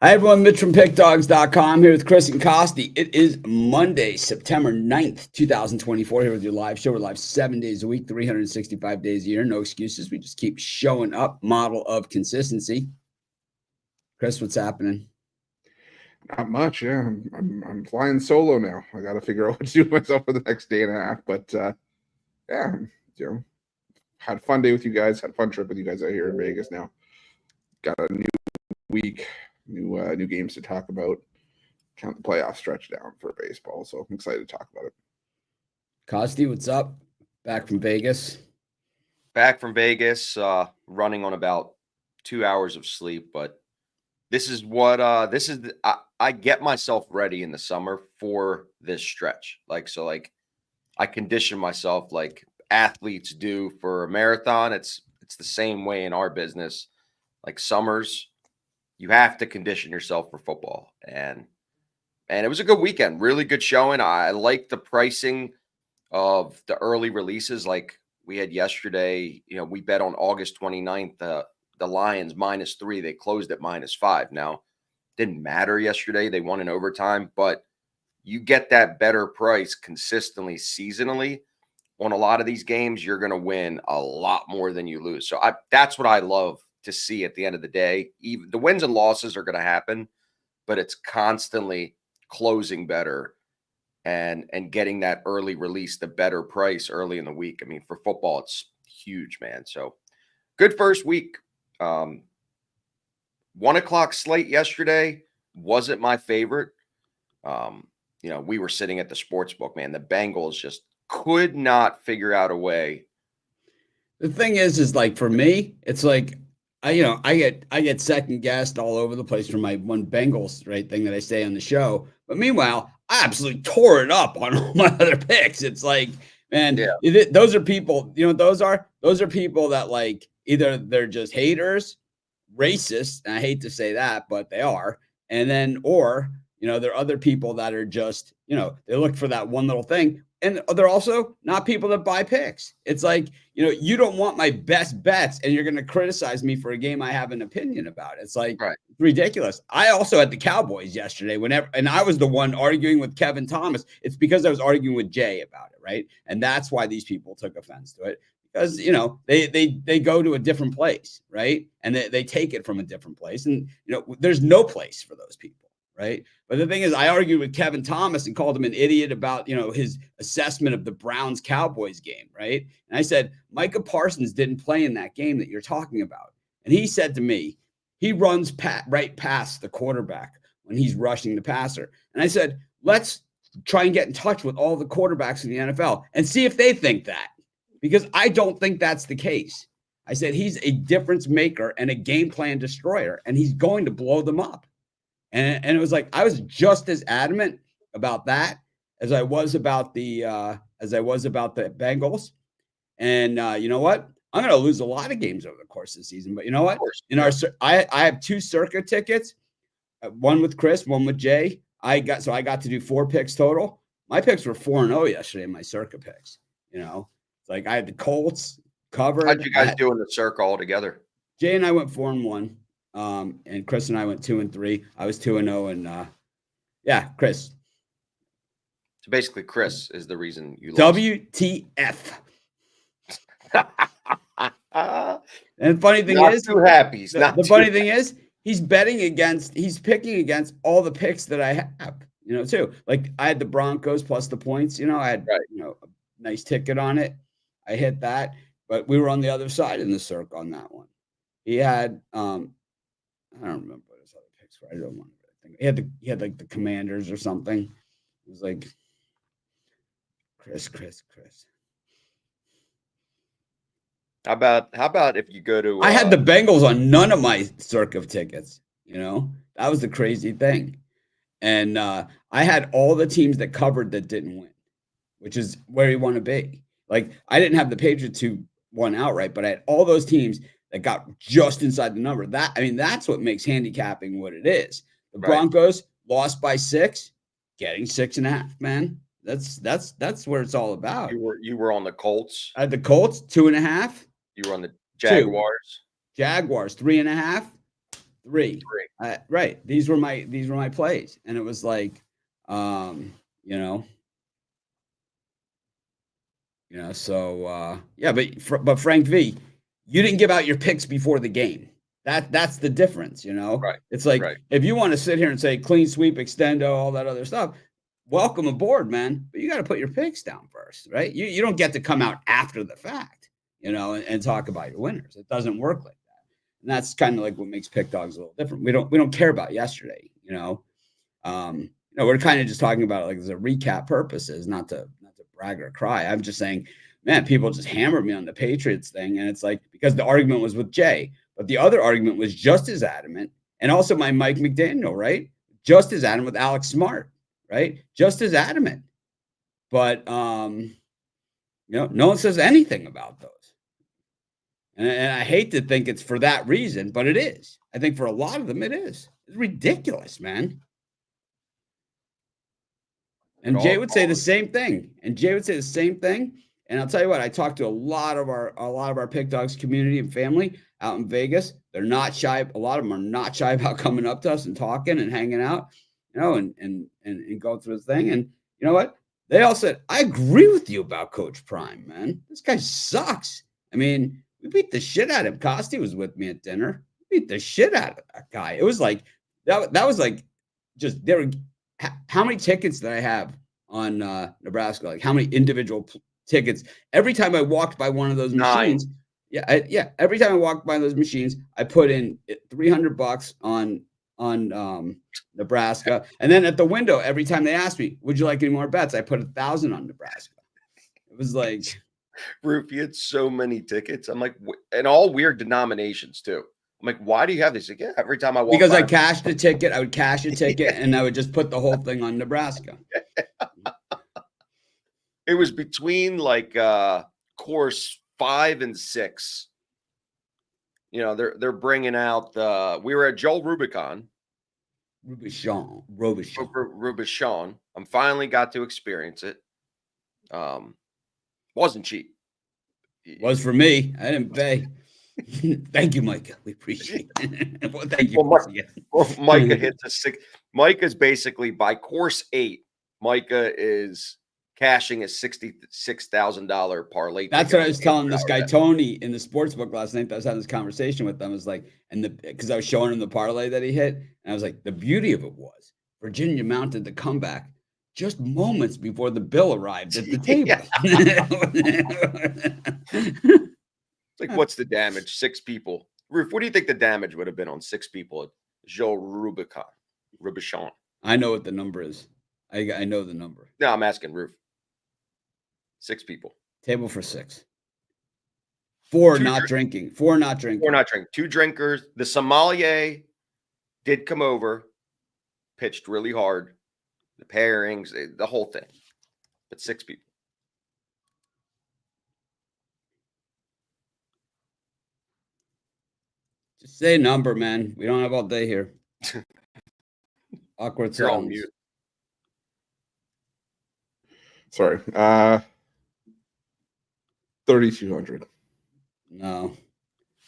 Hi, everyone. Mitch from PickDogs.com here with Chris and Costi. It is Monday, September 9th, 2024. Here with your live show. We're live 7 days a week, 365 days a year. No excuses. We just keep showing up. Model of consistency. Chris, what's happening? Not much. Yeah, I'm flying solo now. I got to figure out what to do with myself for the next day and a half. But yeah, had a fun day with you guys. Had a fun trip with you guys out here in Vegas. Now got a new week, new games to talk about. Count the playoff stretch down for baseball, so I'm excited to talk about it. Costi, what's up? Back from Vegas. Back from Vegas, running on about 2 hours of sleep, but this is what I get myself ready in the summer for this stretch. Like I condition myself like athletes do for a marathon. It's the same way in our business. Like summers, you have to condition yourself for football. And it was a good weekend, really good showing. I like the pricing of the early releases. Like we had yesterday, we bet on August 29th, the Lions -3. They closed at -5. Now, didn't matter yesterday. They won in overtime, but you get that better price consistently, seasonally. On a lot of these games, you're going to win a lot more than you lose. So that's what I love to see at the end of the day. Even the wins and losses are going to happen, but it's constantly closing better and getting that early release, the better price early in the week. I mean, for football, it's huge, man. So good first week. 1 o'clock slate yesterday wasn't my favorite. We were sitting at the sports book, man. The Bengals just could not figure out a way. The thing is like for me, it's like I get second guessed all over the place from my one Bengals thing that I say on the show. But meanwhile, I absolutely tore it up on all my other picks. It's like, man, those are people. Those are people that like either they're just haters, racist, and I hate to say that, but they are. And then, or there are other people that are just, they look for that one little thing. And they're also not people that buy picks. It's like, you don't want my best bets and you're going to criticize me for a game I have an opinion about. It's like ridiculous. I also had the Cowboys yesterday and I was the one arguing with Kevin Thomas. It's because I was arguing with Jay about it, right? And that's why these people took offense to it. Because, they go to a different place, right? And they take it from a different place. And, there's no place for those people. Right. But the thing is, I argued with Kevin Thomas and called him an idiot about, his assessment of the Browns Cowboys game. Right. And I said, Micah Parsons didn't play in that game that you're talking about. And he said to me, he runs right past the quarterback when he's rushing the passer. And I said, let's try and get in touch with all the quarterbacks in the NFL and see if they think that, because I don't think that's the case. I said, he's a difference maker and a game plan destroyer, and he's going to blow them up. And it was like I was just as adamant about that as I was about the Bengals. And you know what? I'm going to lose a lot of games over the course of the season. But you know what? I have 2 circa tickets, one with Chris, one with Jay. I got to do 4 picks total. My picks were 4-0 yesterday in my circa picks. It's like I had the Colts covered. How'd you guys do in the circa all together? Jay and I went 4-1. And Chris and I went 2-3. I was 2-0, and Chris. So basically, Chris is the reason you lost. WTF. And the funny thing not is, too happy. The funny thing is, he's picking against all the picks that I have. Too. Like I had the Broncos plus the points. I had a nice ticket on it. I hit that, but we were on the other side in the circle on that one. He had I don't remember what his other picks were. I don't want to think. He had like the Commanders or something. It was like Chris. How about if you go to I had the Bengals on none of my circa tickets. That was the crazy thing. And I had all the teams that covered that didn't win, which is where you want to be. Like I didn't have the Patriots who won outright, but I had all those teams that got just inside the number. That's what makes handicapping what it is. The Broncos lost by 6, getting 6.5, man. That's where it's all about. You were on the Colts. I had the Colts 2.5. You were on the Jaguars. 3.5. 3. Right. These were my plays. And it was like, you know, so yeah, but Frank V, you didn't give out your picks before the game. That's the difference, you know. Right. It's like Right. if you want to sit here and say clean sweep, extendo, all that other stuff, welcome aboard, man. But you got to put your picks down first, right? You don't get to come out after the fact, you know, and talk about your winners. It doesn't work like that. And that's kind of like what makes pick dogs a little different. We don't care about yesterday, you know. We're kind of just talking about it like as a recap purposes, not to brag or cry. I'm just saying, man, people just hammered me on the Patriots thing. And it's like, because the argument was with Jay, but the other argument was just as adamant. And also my Mike McDaniel, right? Just as adamant with Alex Smart, right? Just as adamant. But, no one says anything about those. And I hate to think it's for that reason, but it is. I think for a lot of them, it is. It's ridiculous, man. And Jay would say the same thing. And I'll tell you what, I talked to a lot of our Pick Dogs community and family out in Vegas. They're not shy. A lot of them are not shy about coming up to us and talking and hanging out, you know, and going through the thing. And you know what? They all said, I agree with you about Coach Prime, man. This guy sucks. I mean, we beat the shit out of him. Costi was with me at dinner. We beat the shit out of that guy. It was like, that was like, just, there were, how many tickets did I have on Nebraska? Like how many individual tickets? Every time I walked by one of those machines, every time I walked by those machines, I put in $300 on Nebraska. And then at the window, every time they asked me, would you like any more bets? I put 1,000 on Nebraska. It was like, Roof, you had so many tickets. I'm like, and all weird denominations too. I'm like, why do you have these? Like, yeah, every time I walk because by, I cashed a ticket, I would cash a ticket and I would just put the whole thing on Nebraska. It was between like course 5 and 6. You know, they're bringing out we were at Joel Rubicon. Robichon. I finally got to experience it. Wasn't cheap. Was for me. I didn't pay. Thank you, Micah. We appreciate it. Well, thank you. Micah hits a 6. Micah's basically by course 8. Micah is cashing a $66,000 parlay. That's what I was telling this guy Tony in the sports book last night. I was having this conversation with them. It was like, because I was showing him the parlay that he hit, and I was like, the beauty of it was Virginia mounted the comeback just moments before the bill arrived at the table. It's like, what's the damage? 6 people. Roof, what do you think the damage would have been on 6 people at Joel Rubichon? I know what the number is. I know the number. No, I'm asking Roof. 6 people. Table for 6. 4 not drinking. 4 not drinking. 4 not drinking. 2 drinkers. The sommelier did come over, pitched really hard. The pairings, the whole thing. But 6 people. Just say a number, man. We don't have all day here. Awkward silence. Sorry. 3,200. No.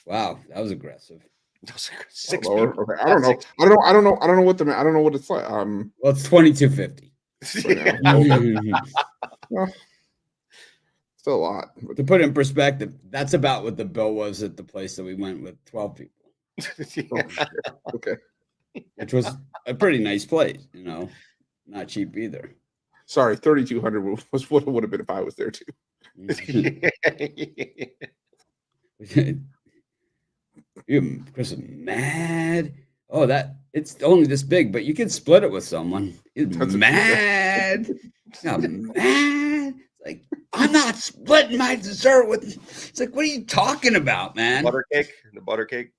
Wow, that was aggressive. 6 lower? people. Okay. I don't know what it's like. Well, it's 2,250. Right now. Well, still a lot. To put it in perspective, that's about what the bill was at the place that we went with 12 people. Okay. Which was a pretty nice place, you know. Not cheap either. Sorry, 3,200 was what it would have been if I was there too. Chris is mad. Oh, it's only this big, but you can split it with someone. He's mad. I'm mad. It's like, I'm not splitting my dessert with. It's like, what are you talking about, man? The butter cake.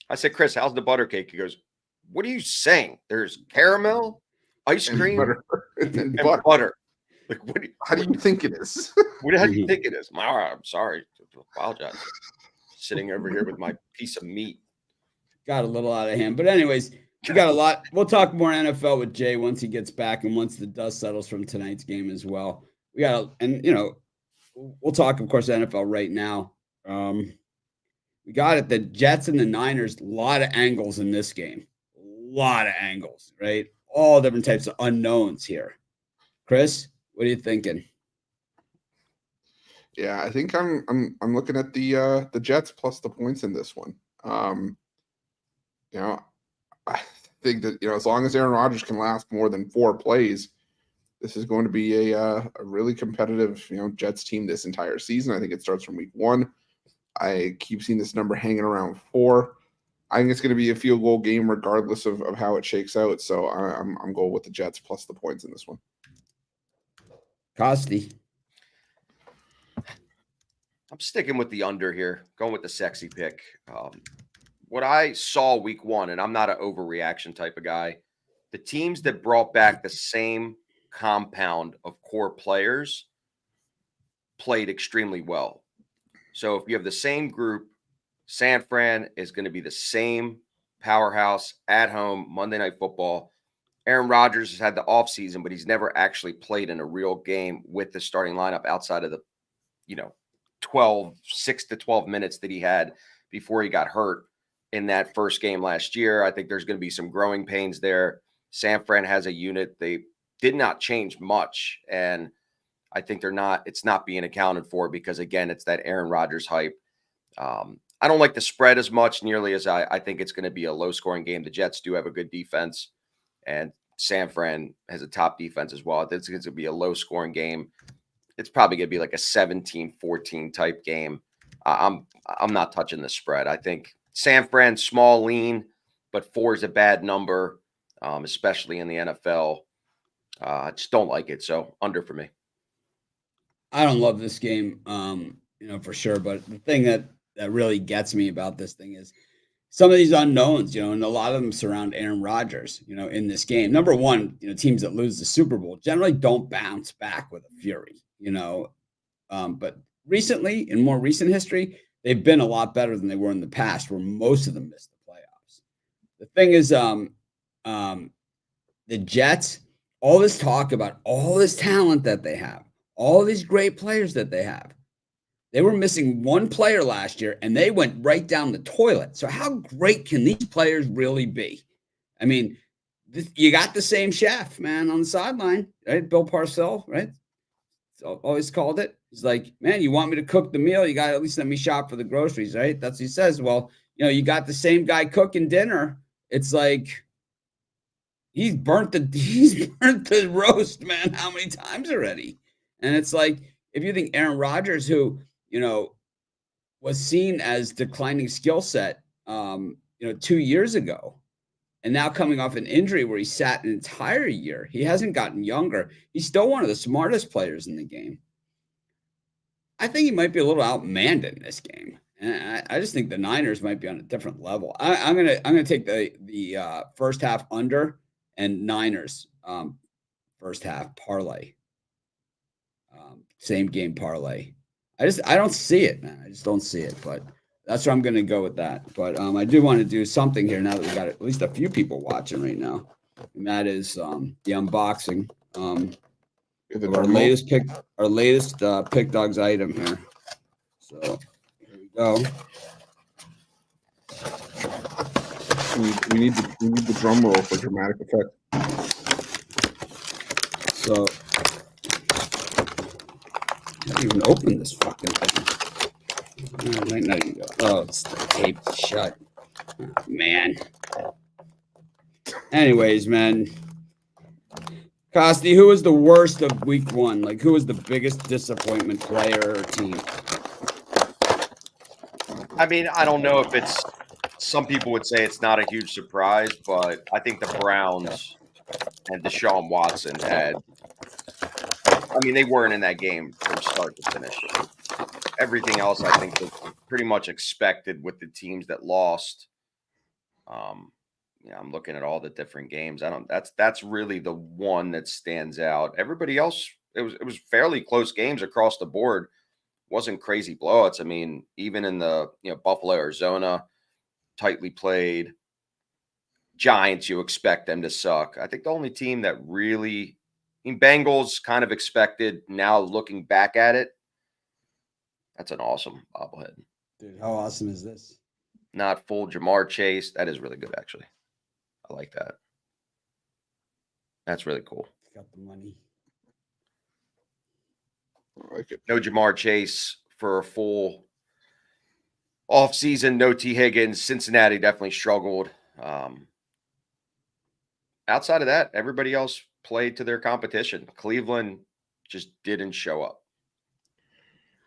I said, Chris, how's the butter cake? He goes, what are you saying? There's caramel, ice cream, and butter. Like, how do you think it is? How do you think it is? I'm sorry. I apologize. Sitting over here with my piece of meat. Got a little out of hand. But anyways, we got a lot. We'll talk more NFL with Jay once he gets back and once the dust settles from tonight's game as well. We'll talk, of course, NFL right now. we got it. The Jets and the Niners, a lot of angles in this game. A lot of angles, right? All different types of unknowns here. Chris, what are you thinking? Yeah, I think I'm looking at the Jets plus the points in this one. You know, I think that as long as Aaron Rodgers can last more than 4 plays, this is going to be a really competitive Jets team this entire season. I think it starts from week 1. I keep seeing this number hanging around 4. I think it's going to be a field goal game regardless of how it shakes out. So I'm going with the Jets plus the points in this one. Costi. I'm sticking with the under here, going with the sexy pick. What I saw week 1, and I'm not an overreaction type of guy, the teams that brought back the same compound of core players played extremely well. So if you have the same group, San Fran is going to be the same powerhouse at home, Monday Night Football. Aaron Rodgers has had the offseason, but he's never actually played in a real game with the starting lineup outside of the, 6 to 12 minutes that he had before he got hurt in that first game last year. I think there's going to be some growing pains there. San Fran has a unit. They did not change much. And I think it's not being accounted for because, again, it's that Aaron Rodgers hype. I don't like the spread as much nearly as I think it's going to be a low scoring game. The Jets do have a good defense, and San Fran has a top defense as well. It's going to be a low scoring game. It's probably going to be like a 17-14 type game. I'm not touching the spread. I think San Fran, small, lean, but 4 is a bad number, especially in the NFL. I just don't like it. So under for me. I don't love this game, for sure. But the thing that really gets me about this thing is some of these unknowns, and a lot of them surround Aaron Rodgers, in this game. Number one, teams that lose the Super Bowl generally don't bounce back with a fury, but recently, in more recent history, they've been a lot better than they were in the past, where most of them missed the playoffs. The thing is, the Jets, all this talk about all this talent that they have, all these great players that they have. They were missing one player last year, and they went right down the toilet. So how great can these players really be? I mean, you got the same chef, man, on the sideline, right? Bill Parcells, right? So always called it. He's like, man, you want me to cook the meal? You got to at least let me shop for the groceries, right? That's what he says. Well, you got the same guy cooking dinner. It's like he's burnt the roast, man, how many times already? And it's like, if you think Aaron Rodgers, who, was seen as declining skill set, 2 years ago, and now coming off an injury where he sat an entire year, he hasn't gotten younger. He's still one of the smartest players in the game. I think he might be a little outmanned in this game. And I just think the Niners might be on a different level. I'm gonna take the first half under and Niners first half parlay. Same game parlay. I don't see it, man. I just don't see it. But that's where I'm going to go with that. But I do want to do something here now that we got at least a few people watching right now, and that is the unboxing. Our latest pick dogs item here. So here we go. We need the drum roll for dramatic effect. So I didn't even open this fucking thing. I might not even go. Oh, it's taped shut. Oh, man. Anyways, man. Costi, who was the worst of week 1? Like, who was the biggest disappointment player or team? I mean, I don't know if it's – some people would say it's not a huge surprise, but I think the Browns and Deshaun Watson had – I mean, they weren't in that game from start to finish. Everything else, I think, was pretty much expected with the teams that lost. I'm looking at all the different games. That's really the one that stands out. Everybody else, it was fairly close games across the board. Wasn't crazy blowouts. I mean, even in the Buffalo, Arizona, tightly played. Giants, you expect them to suck. I think the only team that really, Bengals kind of expected. Now looking back at it, that's an awesome bobblehead. Dude, how awesome is this? Not full Jamar Chase. That is really good, actually. I like that. That's really cool. Got the money. I like it. No Jamar Chase for a full offseason. No T. Higgins. Cincinnati definitely struggled. Outside of that, everybody else played to their competition. Cleveland just didn't show up.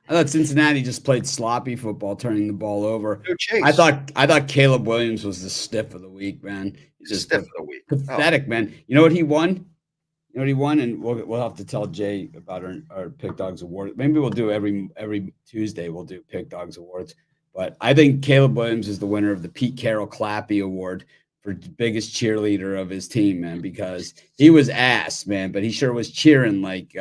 I thought Cincinnati just played sloppy football, turning the ball over. No Chase. I thought Caleb Williams was the stiff of the week, man. He's Just stiff of the week. pathetic, man. You know what he won? You know what he won? And we'll have to tell Jay about our Pick Dogs Award. Maybe we'll do every Tuesday. We'll do Pick Dogs Awards. But I think Caleb Williams is the winner of the Pete Carroll Clappy Award for biggest cheerleader of his team, man, because he was ass, man, but he sure was cheering like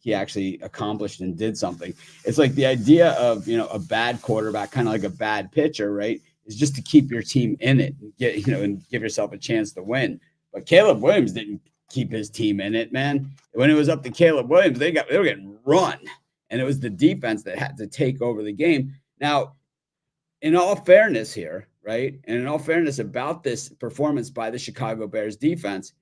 he actually accomplished and did something. It's like the idea of, a bad quarterback, kind of like a bad pitcher, right, is just to keep your team in it and and give yourself a chance to win. But Caleb Williams didn't keep his team in it, man. When it was up to Caleb Williams, they were getting run, and it was the defense that had to take over the game. Now, in all fairness here, right, and in all fairness about this performance by the Chicago Bears defense,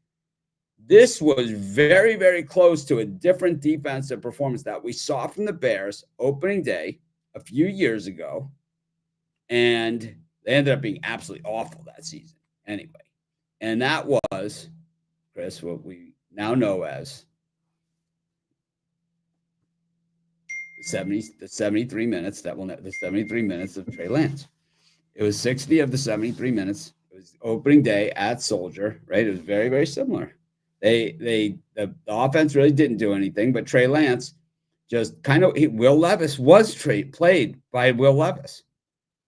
this was very, very close to a different defensive performance that we saw from the Bears opening day a few years ago, and they ended up being absolutely awful that season anyway. And that was, Chris, what we now know as the 73 minutes the 73 minutes of Trey Lance. It was 60 of the 73 minutes. It was opening day at Soldier, right? It was very, very similar. The offense really didn't do anything, but Trey Lance just Will Levis was played by Will Levis,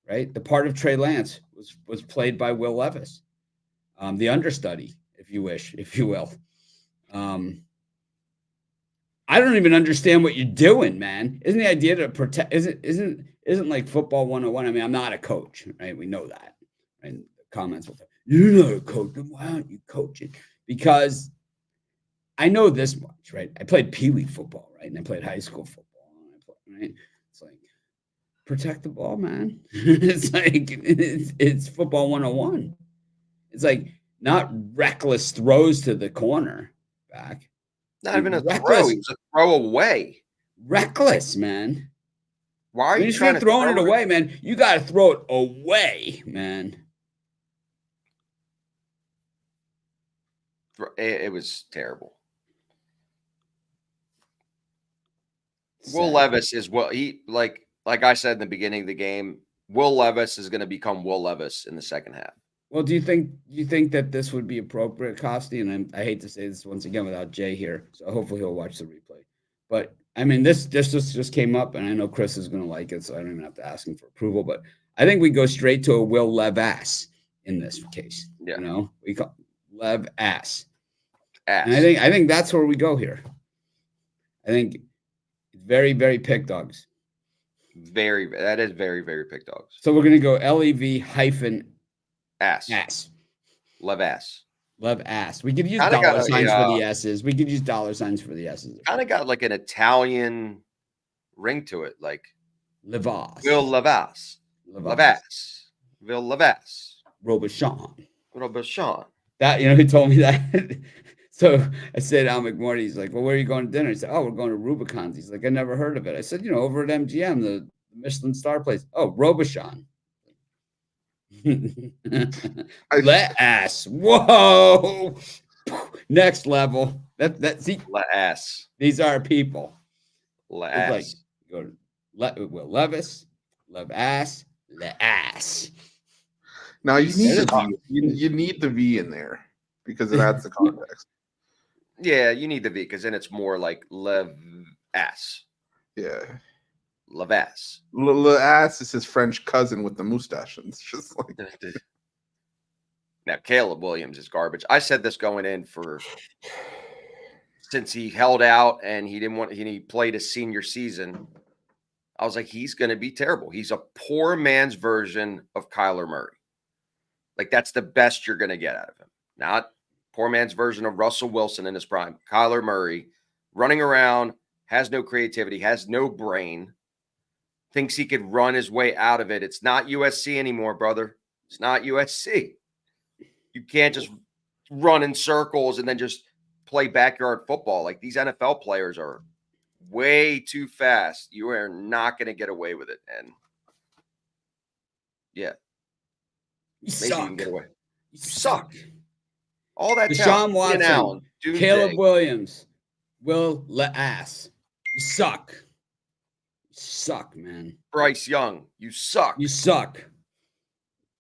right? The part of Trey Lance was played by Will Levis, the understudy, if you will. I don't even understand what you're doing, man. Isn't the idea to protect? Isn't like football 101? I mean, I'm not a coach, right? We know that. And the comments will say, "You're not a coach. Then why aren't you coaching?" Because I know this much, right? I played Pee Wee football, right? And I played high school football, right? It's like, protect the ball, man. it's football 101. It's like not reckless throws to the corner back. Not even a throw. He was a throw away. Reckless, man. Why are you trying to throwing it away, man? You got to throw it away, man. It was terrible. Sad. Will Levis is like I said in the beginning of the game, Will Levis is going to become Will Levis in the second half. Well, do you think that this would be appropriate, Costi? And I hate to say this once again without Jay here, so hopefully he'll watch the replay. But I mean, this just came up, and I know Chris is going to like it, so I don't even have to ask him for approval. But I think we go straight to a Will Levis in this case. Yeah. We call Lev ass. And I think that's where we go here. I think it's very, very pick dogs. That is very, very pick dogs. So we're gonna go LEV hyphen ass. Lev ass. Lev ass. We could use Kinda dollar signs for the S's. We could use dollar signs for the S's. Kind of got like an Italian ring to it, like Levas. Will Levis. Levis. Will Levis. Robichon. That, he told me that. So I said, Al McMorty, he's like, well, where are you going to dinner? He said, oh, we're going to Rubicon's. He's like, I never heard of it. I said, over at MGM, the Michelin star place. Oh, Robichon. Let ass. Whoa. Next level. See, let ass. These are people. Let ass. Like, go to Will Levis, Lev ass, let ass. Now you need the V in there because it adds the context. Yeah, you need the V because then it's more like Lev ass. Yeah. Lev ass. Ass is his French cousin with the mustache. And it's just like now Caleb Williams is garbage. I said this going in since he held out and he played his senior season. I was like, he's going to be terrible. He's a poor man's version of Kyler Murray. Like, that's the best you're going to get out of him. Not poor man's version of Russell Wilson in his prime. Kyler Murray running around, has no creativity, has no brain. thinks he could run his way out of it. It's not USC anymore, brother. It's not USC. You can't just run in circles and then just play backyard football. Like, these NFL players are way too fast. You are not going to get away with it. And yeah, You maybe you can suck. get away. You suck. suck. All that Deshaun talent. Watson, Ian Allen, Doomsday. Caleb Williams, Will Ass. You suck. You suck, man. Bryce Young, you suck. You suck.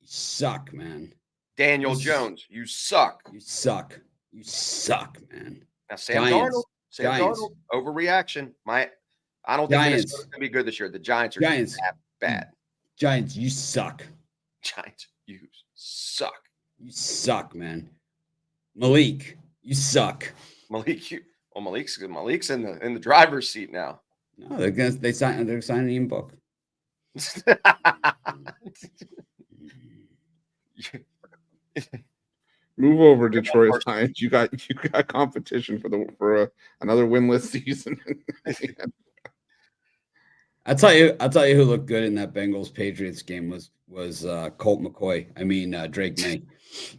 You suck, man. Daniel Jones, you suck. You suck. You suck, man. Now, Sam Giants. Darnold, overreaction. I don't think Minnesota's going to be good this year. The Giants are that bad. Giants, you suck. Giants, you suck. You suck, man. Malik, you suck. Malik's in the driver's seat now. No, they're signing Ian Book. Move over, Detroit Lions. You got competition for another winless season. I'll tell you who looked good in that Bengals Patriots game was Colt McCoy. I mean Drake May.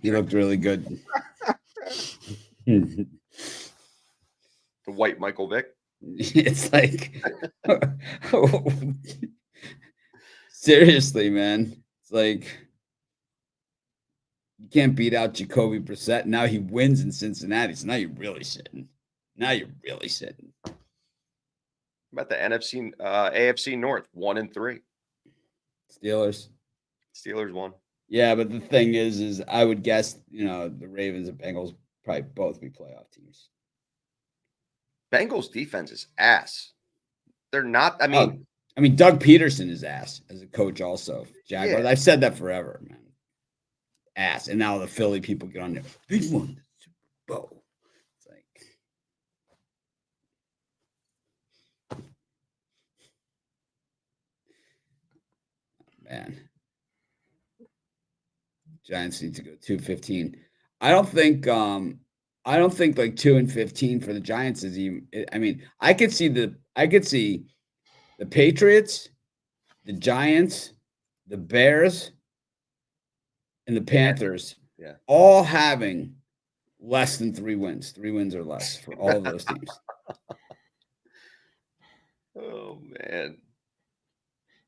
He looked really good. The white Michael Vick. It's like seriously, man. It's like you can't beat out Jacoby Brissett. Now he wins in Cincinnati. So now you're really sitting. About the AFC North, 1-3. Steelers won. Yeah, but the thing is I would guess, the Ravens and Bengals probably both be playoff teams. Bengals defense is ass. They're not. I mean, Doug Peterson is ass as a coach also. Jaguars. Yeah. I've said that forever, man. Ass. And now the Philly people get on there. They won the Super Bowl. It's like, man. Giants need to go 2-15. I don't think like 2-15 for the Giants is even. I mean, I could see the Patriots, the Giants, the Bears, and the Panthers, all having less than 3 wins. 3 wins or less for all of those teams. Oh man!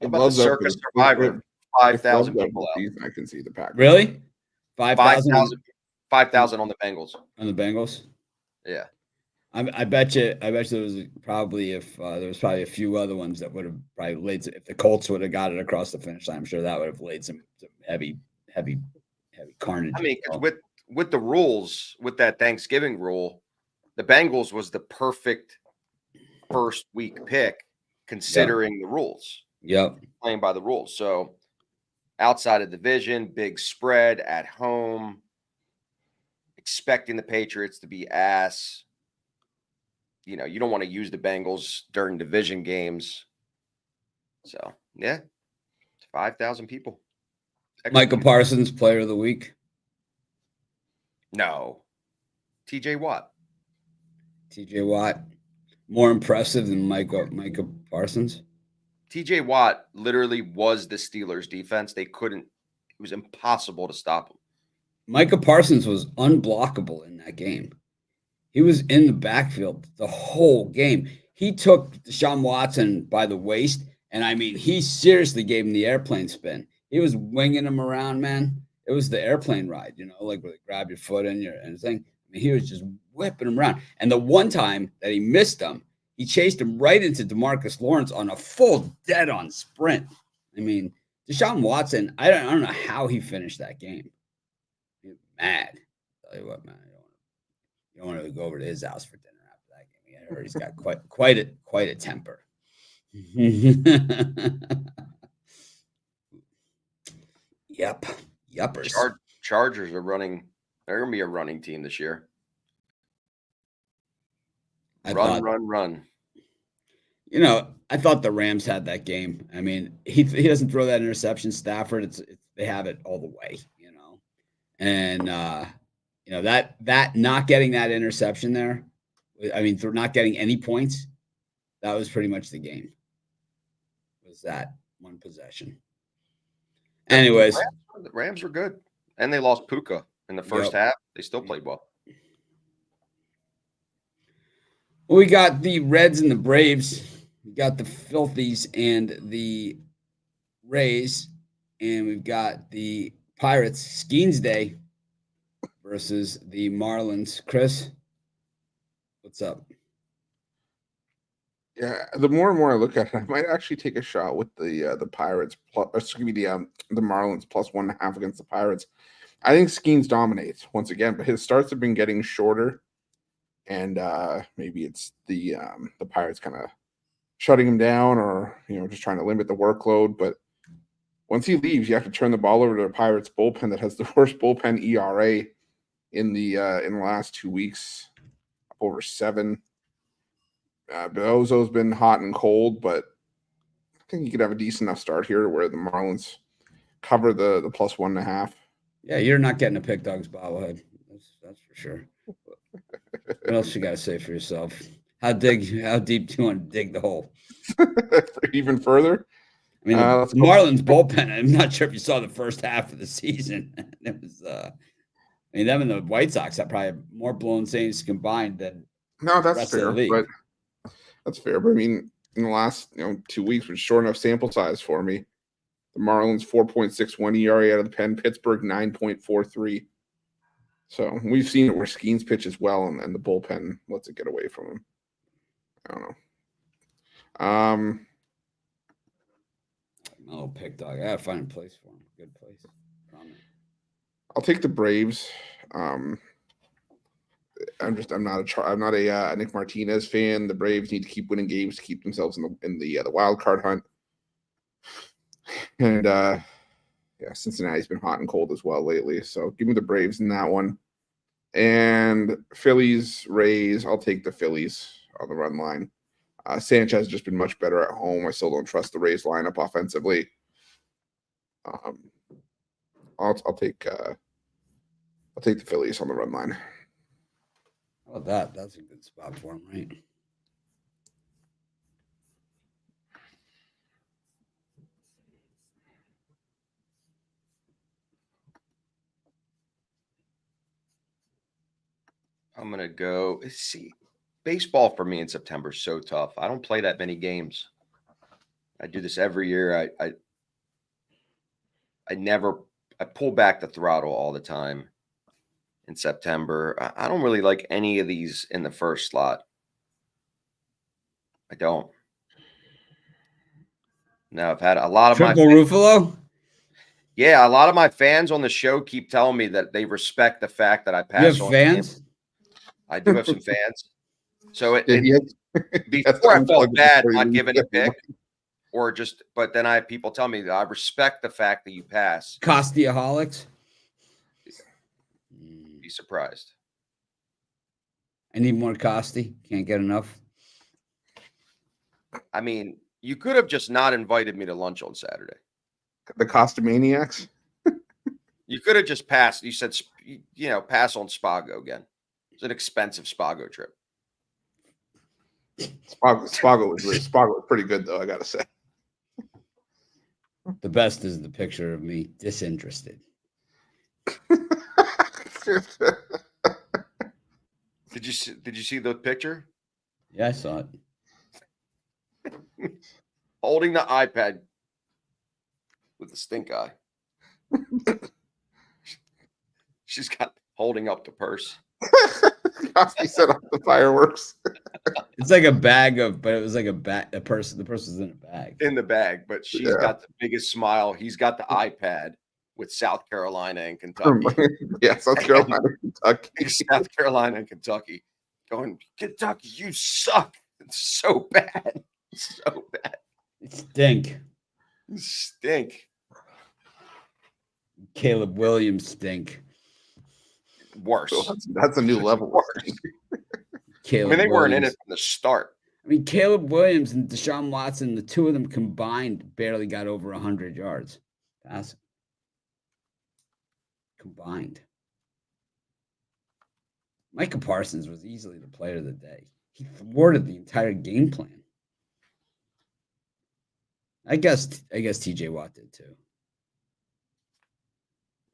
How about the Circus Survivor? 5,000 people out. I can see the Packers. Really? 5,000 on the Bengals. On the Bengals? Yeah. I bet you there was probably there was probably a few other ones that would have probably laid if the Colts would have got it across the finish line. I'm sure that would have laid some heavy carnage. I mean, because with the rules, with that Thanksgiving rule, the Bengals was the perfect first week pick considering the rules. Yep. Playing by the rules. So outside of division, big spread at home, expecting the Patriots to be ass. You don't want to use the Bengals during division games. So, yeah, 5,000 people. Micah Parsons, player of the week. No. TJ Watt. TJ Watt. More impressive than Micah Parsons. TJ Watt literally was the Steelers defense. It was impossible to stop him. Micah Parsons was unblockable in that game. He was in the backfield the whole game. He took Deshaun Watson by the waist, and I mean, he seriously gave him the airplane spin. He was winging him around, man. It was the airplane ride, like where they grab your foot in and thing. I mean, he was just whipping him around. And the one time that he missed him, he chased him right into DeMarcus Lawrence on a full dead-on sprint. I mean, Deshaun Watson, I don't know how he finished that game. He was mad. I'll tell you what, man. You don't want to go over to his house for dinner after that game. I heard he's got quite a temper. Yep. Yuppers. Chargers are running. They're going to be a running team this year. Run. I thought the Rams had that game. I mean, he doesn't throw that interception. Stafford, they have it all the way, and that not getting that interception there. I mean, for not getting any points, that was pretty much the game. was that one possession. The Anyways, The Rams were good, and they lost Puka in the first half. They still played well. we got the Reds and the Braves. We got the Filthies and the Rays, and we've got the Pirates Skeens Day versus the Marlins. Chris, what's up? Yeah, the more and more I look at it, I might actually take a shot with the Pirates plus, excuse me, the Marlins plus 1.5 against the Pirates. I think Skeens dominates once again, but his starts have been getting shorter, and maybe it's the Pirates kind of shutting him down, or just trying to limit the workload. But once he leaves, you have to turn the ball over to the Pirates bullpen that has the worst bullpen ERA in the last 2 weeks, over 7. Bezo's been hot and cold, but I think you could have a decent enough start here where the Marlins cover the plus 1.5. Yeah, you're not getting a Pick Dogs bobblehead. That's for sure. What else you got to say for yourself? How deep do you want to dig the hole? Even further? I mean, the Marlins bullpen, I'm not sure if you saw the first half of the season. It was, them and the White Sox have probably more blown saves combined than No, that's the rest fair. of the league. But that's fair. But I mean, in the last 2 weeks, was short enough sample size for me. The Marlins 4.61 ERA out of the pen. Pittsburgh 9.43. So we've seen it where Skeens pitches well, and the bullpen lets it get away from him. I don't know. Oh, Pick Dog. I gotta find a place for him. Good place. I'll take the Braves. I'm not a Nick Martinez fan. The Braves need to keep winning games to keep themselves in the wild card hunt. And Cincinnati's been hot and cold as well lately. So give me the Braves in that one. And Phillies-Rays, I'll take the Phillies on the run line. Sanchez has just been much better at home. I still don't trust the Rays lineup offensively. I'll take the Phillies on the run line. How about that? That's a good spot for him, right? I'm gonna go see. Baseball for me in September is so tough. I don't play that many games. I do this every year. I pull back the throttle all the time in September. I don't really like any of these in the first slot. I don't. Now, I've had a lot of Triple Ruffalo? Yeah, a lot of my fans on the show keep telling me that they respect the fact that I pass you have on fans? games. I do have some fans. So before I felt bad not giving a pick, but then people tell me that I respect the fact that you pass. Costiaholics? Be surprised. I need more Costi. Can't get enough. I mean, you could have just not invited me to lunch on Saturday. The Costamaniacs? You could have just passed. You said, pass on Spago again. It's an expensive Spago trip. Spago was pretty good, though, I got to say. The best is the picture of me disinterested. Did you see the picture? Yeah, I saw it. Holding the iPad with the stink eye. She's got holding up the purse. Costi set up the fireworks. It's like a bag but it was like the purse was in a bag. In the bag, but she's got the biggest smile. He's got the iPad with South Carolina and Kentucky. Yeah, South Carolina and Kentucky. South Carolina and Kentucky. Going, Kentucky, you suck. It's so bad. So bad. Stink. Stink. Caleb Williams stink. Worse. So that's a new level. Worse. Caleb they weren't in Williams. it from the start. I mean, Caleb Williams and Deshaun Watson, the two of them combined, barely got over 100 yards passing. Combined. Micah Parsons was easily the player of the day. He thwarted the entire game plan. I guess TJ Watt did too.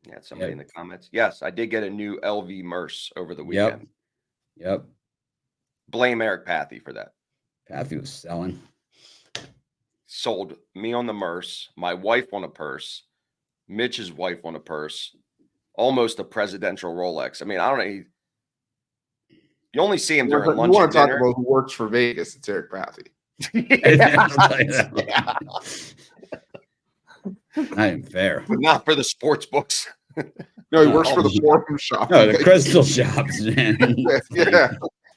Yeah, somebody in the comments. Yes, I did get a new LV Merce over the weekend. Yep. Blame Eric Pathy for that. Pathy was selling. Sold me on the Merce, my wife on a purse, Mitch's wife on a purse, almost a presidential Rolex. I mean, I don't know. You only see him during lunch. You want and to talk dinner. about who works for Vegas? It's Eric Pathy. Yeah. Not even fair. But not for the sports books. No, he works for the forum shop. No, the crystal shops, man. Yeah.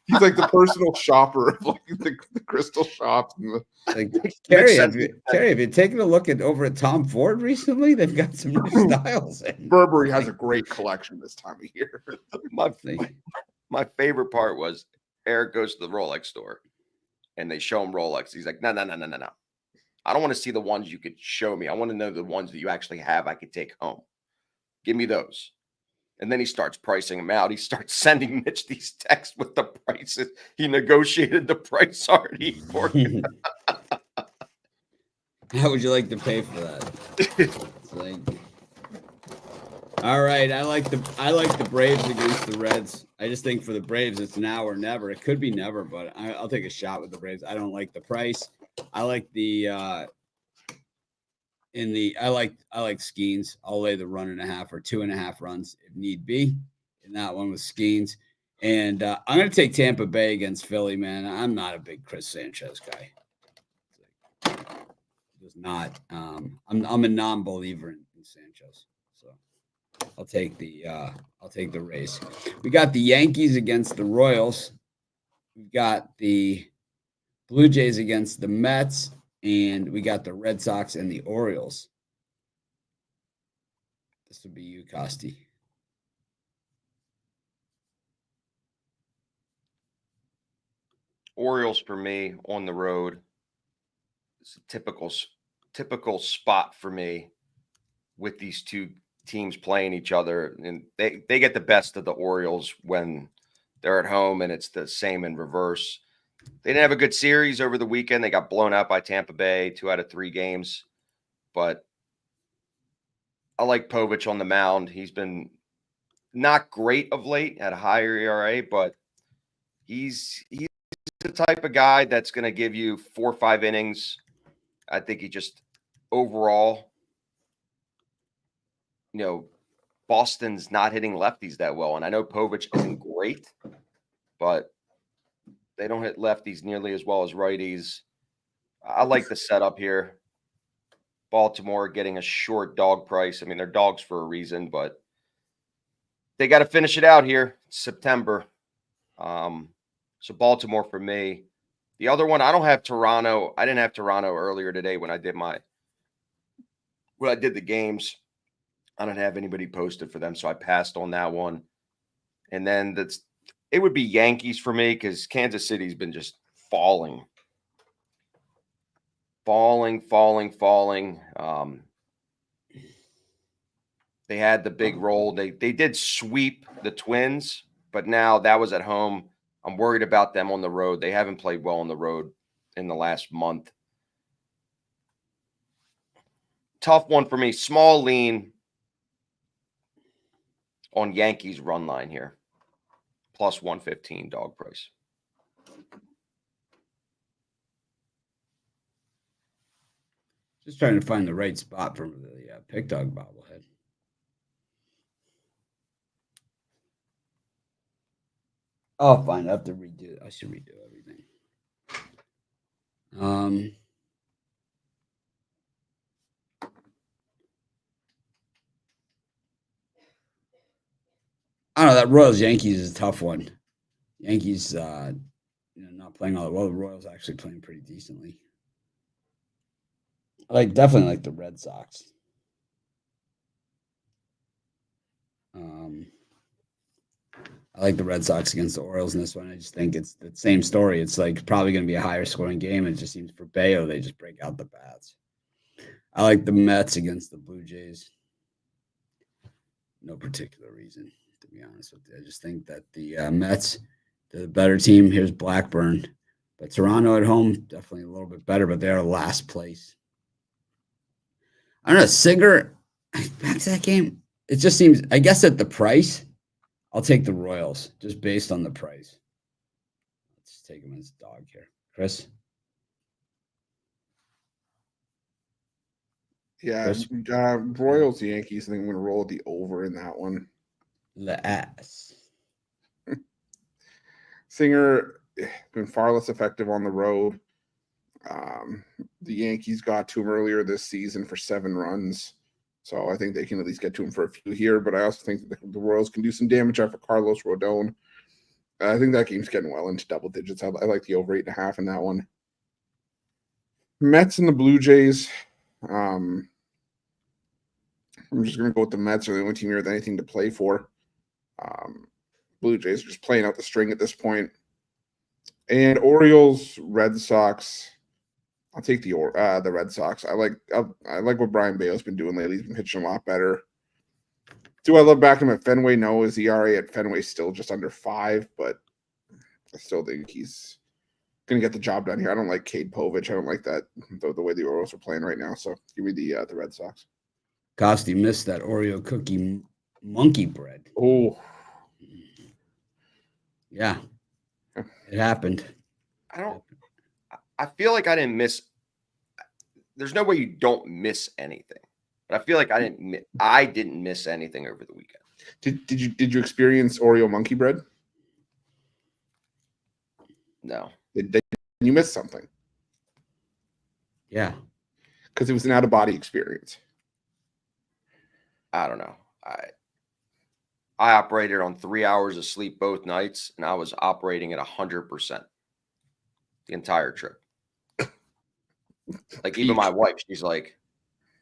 He's like the personal shopper of like the crystal shops. And like, Carrie, have you taken a look over at Tom Ford recently? They've got some new styles. Burberry has a great collection this time of year. My favorite part was Eric goes to the Rolex store and they show him Rolex. He's like, no. I don't want to see the ones you could show me. I want to know the ones that you actually have I could take home. Give me those. And then he starts pricing them out. He starts sending Mitch these texts with the prices. He negotiated the price already for him. How would you like to pay for that? It's like, all right, I like the Braves against the Reds. I just think for the Braves, it's now or never. It could be never, but I'll take a shot with the Braves. I don't like the price. I like I like Skeens. I'll lay the 1.5 or 2.5 runs if need be in that one with Skeens. And I'm going to take Tampa Bay against Philly, man. I'm not a big Chris Sanchez guy. Just not. I'm a non-believer in Sanchez. So I'll take the Rays. We got the Yankees against the Royals. We've got the Blue Jays against the Mets. And we got the Red Sox and the Orioles. This would be you, Costi. Orioles for me on the road. It's a typical spot for me with these two teams playing each other. And they get the best of the Orioles when they're at home, and it's the same in reverse. They didn't have a good series over the weekend. They got blown out by Tampa Bay 2 out of 3 games. But I like Povich on the mound. He's been not great of late, at a higher ERA, but he's the type of guy that's going to give you 4 or 5 innings. I think he just overall, Boston's not hitting lefties that well. And I know Povich isn't great, but they don't hit lefties nearly as well as righties. I like the setup here. Baltimore getting a short dog price. I mean, they're dogs for a reason, but they got to finish it out here. It's September. So Baltimore for me. The other one, I don't have Toronto. I didn't have Toronto earlier today when I did the games. I don't have anybody posted for them, so I passed on that one. And then it would be Yankees for me because Kansas City's been just falling. They had the big roll. They did sweep the Twins, but now that was at home. I'm worried about them on the road. They haven't played well on the road in the last month. Tough one for me. Small lean on Yankees run line here. Plus 115 dog price. Just trying to find the right spot for the pick dog bobblehead. I'll find. I have to redo it. I should redo everything. I don't know. That Royals-Yankees is a tough one. Yankees, not playing all that well. The Royals actually playing pretty decently. I definitely like the Red Sox. I like the Red Sox against the Orioles in this one. I just think it's the same story. It's probably going to be a higher scoring game. It just seems for Bayo, they just break out the bats. I like the Mets against the Blue Jays. No particular reason, to be honest with you. I just think that the Mets, they're the better team. Here's Blackburn. But Toronto at home, definitely a little bit better, but they're last place. I don't know. Singer, back to that game. It just seems, I guess at the price, I'll take the Royals just based on the price. Let's take him as dog here. Chris? Yeah, Royals Yankees. I think I'm going to roll the over in that one. Ass. Singer been far less effective on the road. The Yankees got to him earlier this season for 7 runs. So I think they can at least get to him for a few here. But I also think that the Royals can do some damage after Carlos Rodon. I think that game's getting well into double digits. I like the over 8.5 in that one. Mets and the Blue Jays. I'm just going to go with the Mets. Are the only team here with anything to play for. Blue Jays are just playing out the string at this point. And Orioles, Red Sox. I'll take the Red Sox. I like what Brian Bale's been doing lately. He's been pitching a lot better. Do I love backing him at Fenway? No. His ERA at Fenway still just under 5, but I still think he's going to get the job done here. I don't like Cade Povich. I don't like that the way the Orioles are playing right now. So give me the Red Sox. Costi missed that Oreo cookie monkey bread. Oh, yeah, it happened. I feel like I didn't miss. There's no way you don't miss anything, but I feel like I didn't miss anything over the weekend. Did you experience Oreo monkey bread? No. Did you miss something? Yeah, because it was an out of body experience. I don't know. I operated on 3 hours of sleep both nights, and I was operating at 100% the entire trip. Like even my wife, she's like,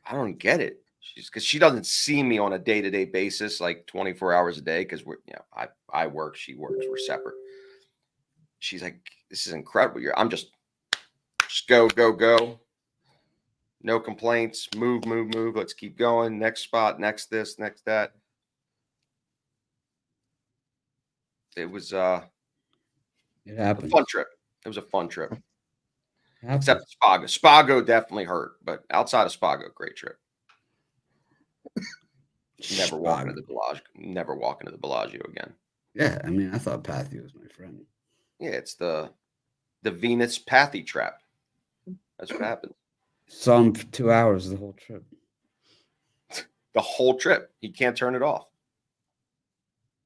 I don't get it. Because she doesn't see me on a day-to-day basis, like 24 hours a day. Because I work, she works, we're separate. She's like, this is incredible. I'm just go, go, go. No complaints. Move, move, move. Let's keep going. Next spot. Next this. Next that. It was it happened. a fun trip. It was a fun trip. Except Spago. Spago definitely hurt, but outside of Spago, great trip. Never walk into the Bellagio again. Yeah, I mean, I thought Pathy was my friend. Yeah, it's the Venus Pathy trap. That's what happened. Saw him for 2 hours the whole trip. The whole trip. He can't turn it off.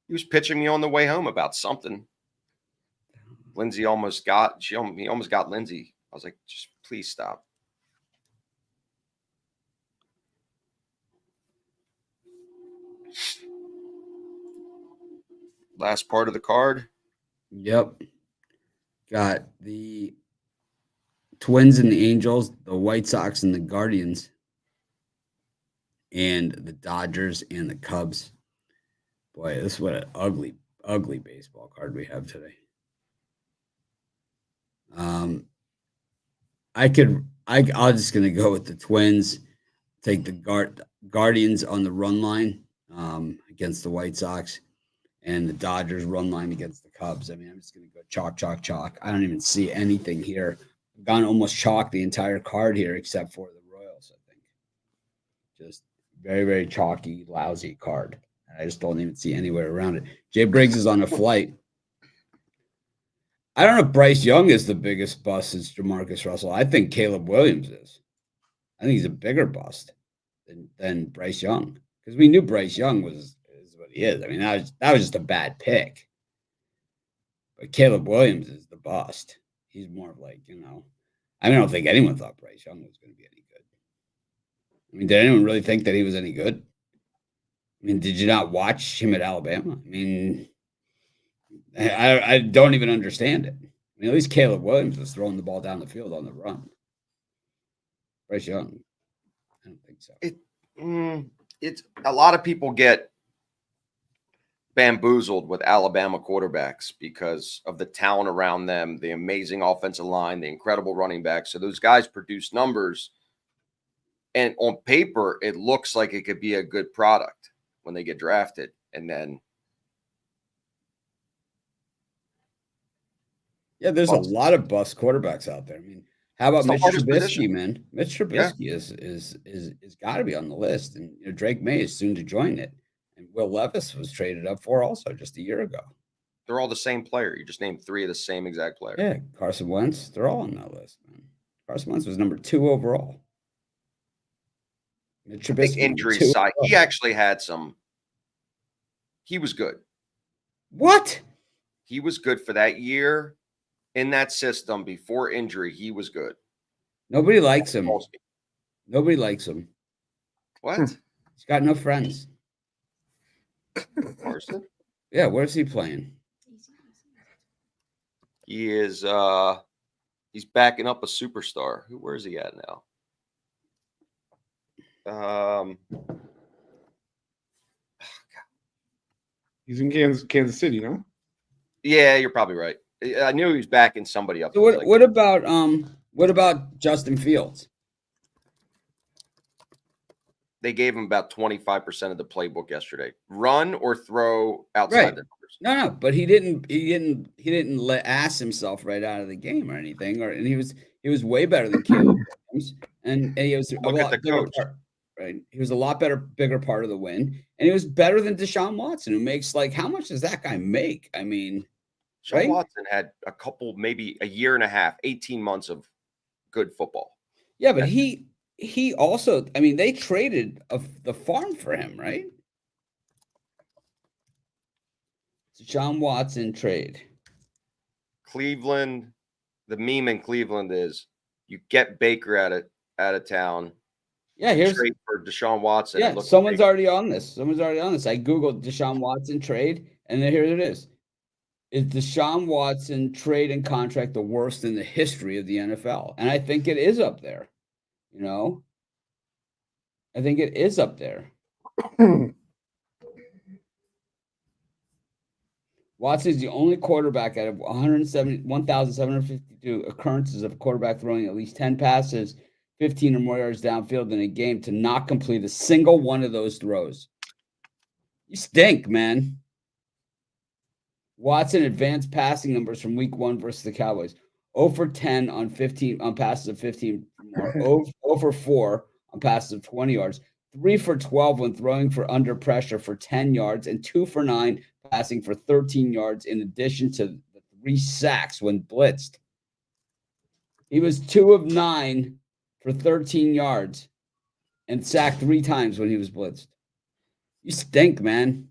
He was pitching me on the way home about something. He almost got Lindsay. I was like, just please stop. Last part of the card. Yep. Got the Twins and the Angels, the White Sox and the Guardians, and the Dodgers and the Cubs. Boy, this is what an ugly, ugly baseball card we have today. I'm just gonna go with the Twins, take the Guardians on the run line against the White Sox, and the Dodgers run line against the Cubs. I mean, I'm just gonna go chalk, chalk, chalk. I don't even see anything here. I've gone almost chalk the entire card here, except for the Royals. I think just very, very chalky, lousy card. I just don't even see anywhere around it. Jay Briggs is on a flight. I don't know if Bryce Young is the biggest bust as Jamarcus Russell. I think Caleb Williams is. I think he's a bigger bust than Bryce Young, because we knew Bryce Young is what he is. I mean, that was just a bad pick. But Caleb Williams is the bust. He's more of like, I don't think anyone thought Bryce Young was going to be any good. I mean, did anyone really think that he was any good? I mean, did you not watch him at Alabama? I mean, I don't even understand it. I mean, at least Caleb Williams was throwing the ball down the field on the run. Bryce Young, I don't think so. It's a lot of people get bamboozled with Alabama quarterbacks because of the talent around them, the amazing offensive line, the incredible running backs. So those guys produce numbers, and on paper, it looks like it could be a good product when they get drafted, and then. Yeah, there's a lot of bust quarterbacks out there. I mean, How about It's the Mitch hardest Trubisky, position. man? Mitch Yeah. Trubisky is got to be on the list, and Drake May is soon to join it, and Will Levis was traded up for also just a year ago. They're all the same player. You just named 3 of the same exact player. Yeah, Carson Wentz, they're all on that list, man. Carson Wentz was number 2 overall. Mitch I think Trubisky, injury 2 side, he overall. actually had some. He was good. What? He was good for that year in that system before injury. He was good. Nobody likes him. Mostly. Nobody likes him. What? He's got no friends. Carson? Yeah, where's he playing? He is he's backing up a superstar. Where is he at now? He's in Kansas City, no? Yeah, you're probably right. I knew he was backing somebody up. So what about Justin Fields? They gave him about 25% of the playbook yesterday. Run or throw outside Right. the numbers. No, but he didn't ass himself right out of the game or anything, and he was way better than Caleb Williams, and he was Look at the coach. Right, he was a lot bigger part of the win, and he was better than Deshaun Watson, who makes how much does that guy make? I mean, Sean right? Watson had a couple, maybe a year and a half, 18 months of good football. Yeah, but he also, I mean, they traded the farm for him, right? Deshaun Watson trade. Cleveland, the meme in Cleveland is you get Baker out of town. Yeah, here's trade for Deshaun Watson. Yeah, someone's already on this. I Googled Deshaun Watson trade, and then here it is. Is Deshaun Watson trade and contract the worst in the history of the NFL? And I think it is up there. I think it is up there. Watson is the only quarterback out of 1,752 occurrences of a quarterback throwing at least 10 passes, 15 or more yards downfield in a game to not complete a single one of those throws. You stink, man. Watson advanced passing numbers from week 1 versus the Cowboys. 0 for 10 on passes of 15 or more. 0 for 4 on passes of 20 yards. 3 for 12 when throwing for under pressure for 10 yards, and 2 for 9 passing for 13 yards, in addition to the 3 sacks when blitzed. He was 2 of 9 for 13 yards and sacked 3 times when he was blitzed. You stink, man.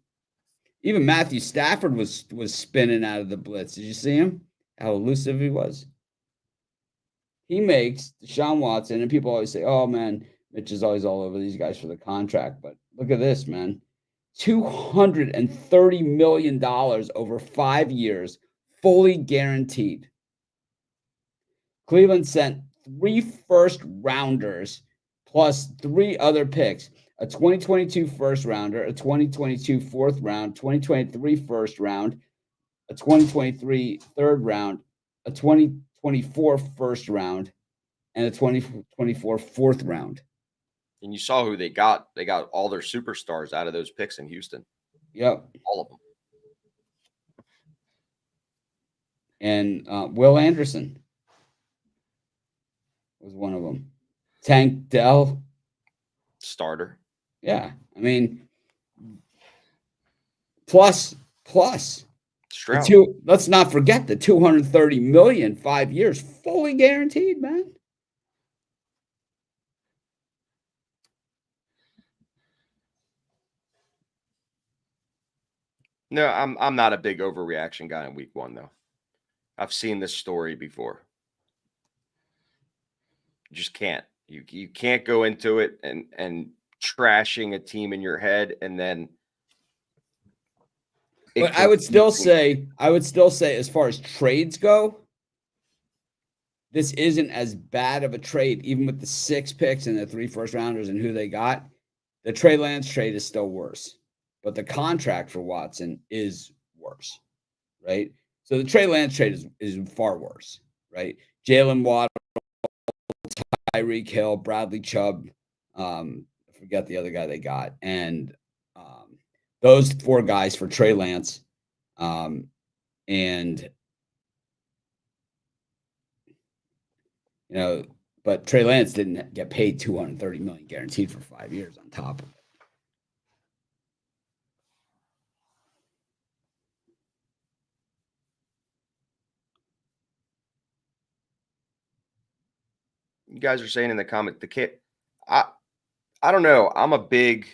Even Matthew Stafford was spinning out of the blitz. Did you see him? How elusive he was. He makes Deshaun Watson, and people always say, oh, man, Mitch is always all over these guys for the contract. But look at this, man. $230 million over 5 years, fully guaranteed. Cleveland sent 3 first-rounders plus 3 other picks. A 2022 first rounder, a 2022 fourth round, 2023 first round, a 2023 third round, a 2024 first round, and a 2024 fourth round. And you saw who they got. They got all their superstars out of those picks in Houston. Yep. All of them. And Will Anderson was one of them. Tank Dell. Starter. Yeah. I mean, plus Stroud. Let's not forget the $230 million 5 years, fully guaranteed, man. No, I'm not a big overreaction guy in week 1, though. I've seen this story before. You just can't. You can't go into it and trashing a team in your head, and then. But I would still say, as far as trades go, this isn't as bad of a trade, even with the 6 picks and the 3 first rounders and who they got. The Trey Lance trade is still worse, but the contract for Watson is worse, right? So the Trey Lance trade is far worse, right? Jalen Waddle, Tyreek Hill, Bradley Chubb, I forget the other guy they got, and those 4 guys for Trey Lance, and But Trey Lance didn't get paid $230 million guaranteed for 5 years on top of it. You guys are saying in the comment, the kid, I don't know. I'm a big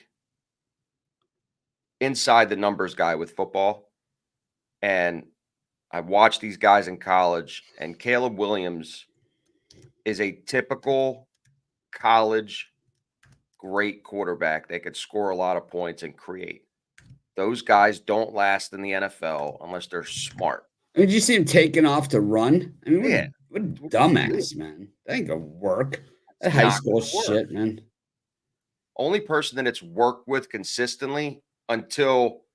inside the numbers guy with football, and I watched these guys in college, and Caleb Williams is a typical college great quarterback that could score a lot of points and create. Those guys don't last in the NFL unless they're smart. I mean, did you see him taking off to run? I mean, Yeah. what a dumbass, man. That ain't gonna work. That It's high not school gonna work. shit, man. Only person that it's worked with consistently until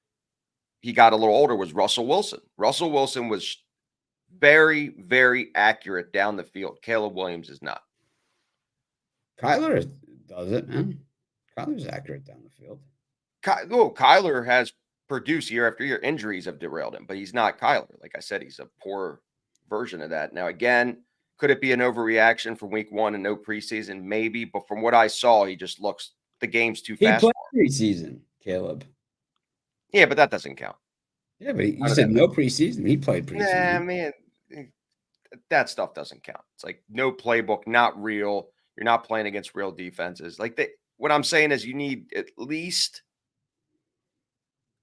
he got a little older was Russell Wilson. Russell Wilson was very, very accurate down the field. Caleb Williams is not. Kyler does it, man. Kyler's accurate down the field. Kyler has produced year after year. Injuries have derailed him, but he's not Kyler. Like I said, he's a poor version of that. Now, again, could it be an overreaction from week one and no preseason? Maybe, but from what I saw, he just looks the game's too He fast. played preseason, Caleb. Yeah, but that doesn't count. Yeah, but you said no preseason. He played preseason. Nah, man, that stuff doesn't count. It's like no playbook, not real. You're not playing against real defenses. What I'm saying is you need at least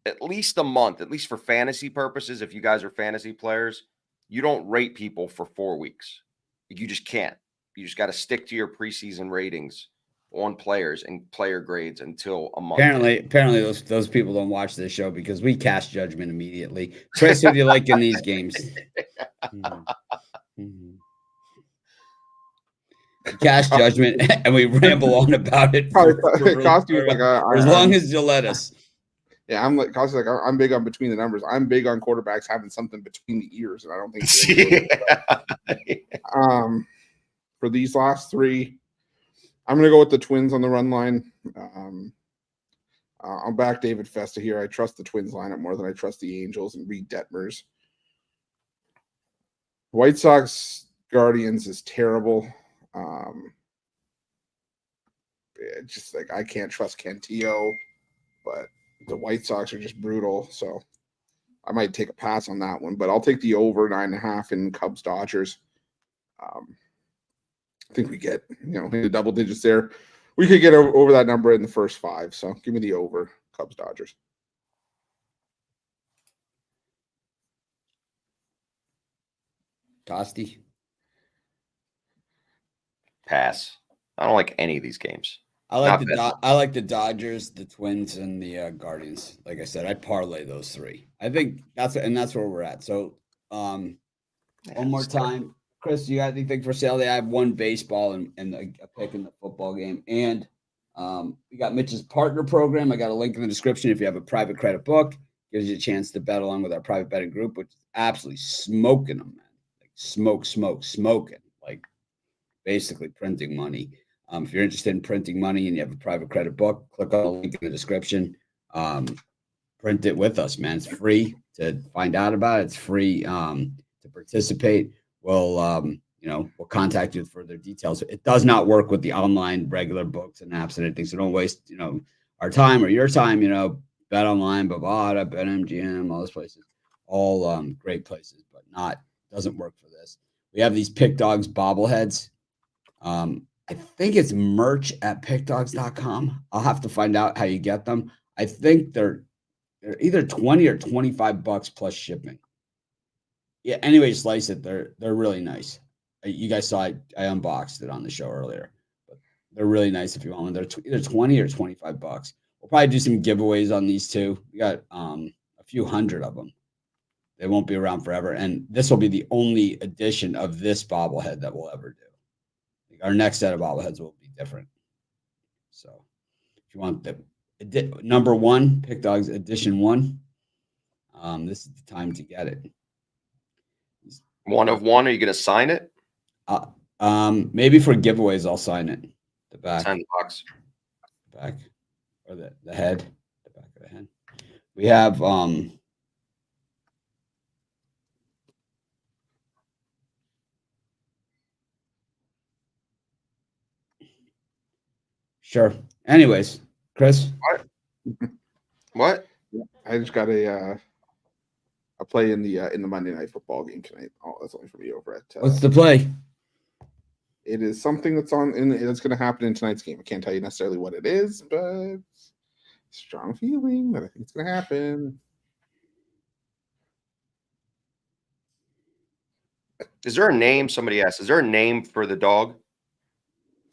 a month, at least for fantasy purposes. If you guys are fantasy players, you don't rate people for 4 weeks. You just can't. You just got to stick to your preseason ratings on players and player grades until a month. Apparently those people don't watch this show because we cast judgment immediately. Chris, who do you like in these games? Cast judgment, and we ramble on about it for as long as you let us. Yeah, I'm big on between the numbers. I'm big on quarterbacks having something between the ears, and I don't think for these last three, I'm going to go with the Twins on the run line. I'll back David Festa here. I trust the Twins lineup more than I trust the Angels and Reed Detmers. White Sox Guardians is terrible. Just like I can't trust Cantillo, but the White Sox are just brutal. So I might take a pass on that one, but I'll take the over 9.5 in Cubs Dodgers. I think we get, into double digits there. We could get over that number in the first 5. So give me the over Cubs Dodgers. Tosti. Pass. I don't like any of these games. I like the Dodgers, the Twins, and the Guardians. Like I said, I parlay those 3. I think that's where we're at. So, one more time, Chris, you got anything for sale? I have one baseball and a pick in the football game, and we got Mitch's partner program. I got a link in the description. If you have a private credit book, gives you a chance to bet along with our private betting group, which is absolutely smoking them, man. Like smoking. Like basically printing money. If you're interested in printing money and you have a private credit book, click on the link in the description. Print it with us, man. It's free to find out about it. It's free to participate. We'll contact you with further details. It does not work with the online regular books and apps and anything. So don't waste, our time or your time. Bet Online, Bovada, BetMGM, all those places, all great places, but doesn't work for this. We have these Pick Dogs bobbleheads. I think it's merch at pickdogs.com. I'll have to find out how you get them. I think they're either 20 or 25 bucks plus shipping. Yeah, anyway, slice it. They're really nice. You guys saw I unboxed it on the show earlier. But they're really nice if you want one. They're either 20 or 25 bucks. We'll probably do some giveaways on these too. We got a few hundred of them. They won't be around forever. And this will be the only edition of this bobblehead that we'll ever do. Our next set of bobbleheads will be different. So if you want the number 1, Pick Dogs edition 1, this is the time to get it. 1 of 1. Are you going to sign it? Maybe for giveaways, I'll sign it. The back. $10. The back. Or the head. The back of the head. We have Sure. Anyways, Chris. What? I just got a play in the Monday Night Football game tonight. Oh, that's only for me over at. What's the play? It is something that's it's going to happen in tonight's game. I can't tell you necessarily what it is, but strong feeling that I think it's going to happen. Is there a name? Somebody asked. Is there a name for the dog?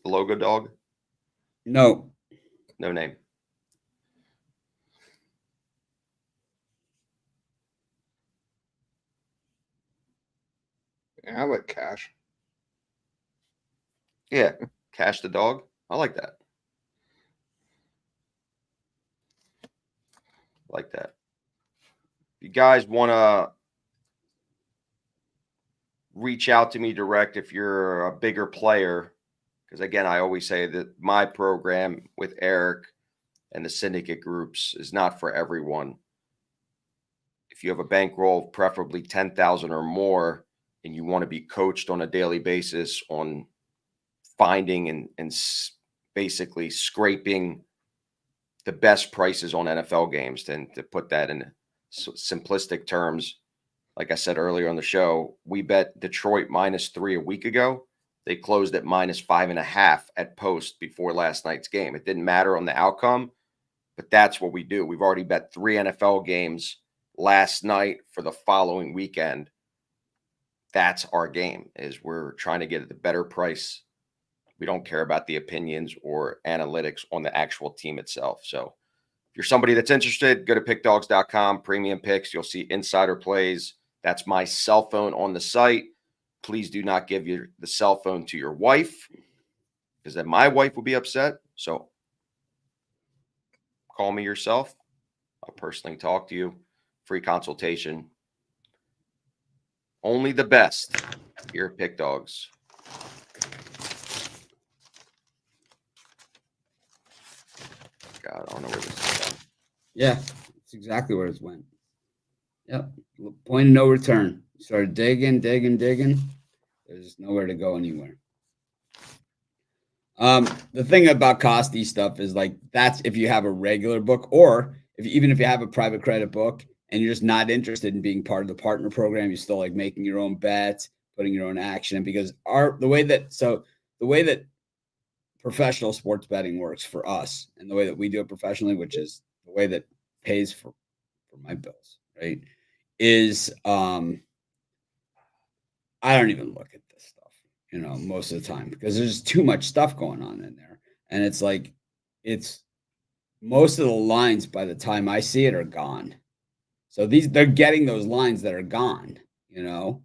The logo dog? No. No name. Yeah, I like Cash. Yeah, Cash the dog. I like that. Like that. If you guys want to reach out to me direct if you're a bigger player, because again, I always say that my program with Eric and the syndicate groups is not for everyone. If you have a bankroll, preferably 10,000 or more, and you want to be coached on a daily basis on finding and basically scraping the best prices on NFL games, then to put that in simplistic terms, like I said earlier on the show, we bet Detroit -3 a week ago. They closed at -5.5 at post before last night's game. It didn't matter on the outcome, but that's what we do. We've already bet 3 NFL games last night for the following weekend. That's our game, is we're trying to get at the better price. We don't care about the opinions or analytics on the actual team itself. So if you're somebody that's interested, go to pickdogs.com, premium picks. You'll see insider plays. That's my cell phone on the site. Please do not give the cell phone to your wife, because then my wife will be upset. So call me yourself. I'll personally talk to you. Free consultation. Only the best here at Pick Dogs. God, I don't know where this is going. Yeah, that's exactly where it went. Yep. Point of no return. Started digging. There's just nowhere to go anywhere. The thing about costy stuff is like that's if you have a regular book, or even if you have a private credit book and you're just not interested in being part of the partner program, you're still like making your own bets, putting your own action in, because the way that professional sports betting works for us and the way that we do it professionally, which is the way that pays for my bills, right? Is I don't even look at this stuff, most of the time, because there's too much stuff going on in there. And it's like, it's most of the lines by the time I see it are gone. So they're getting those lines that are gone, and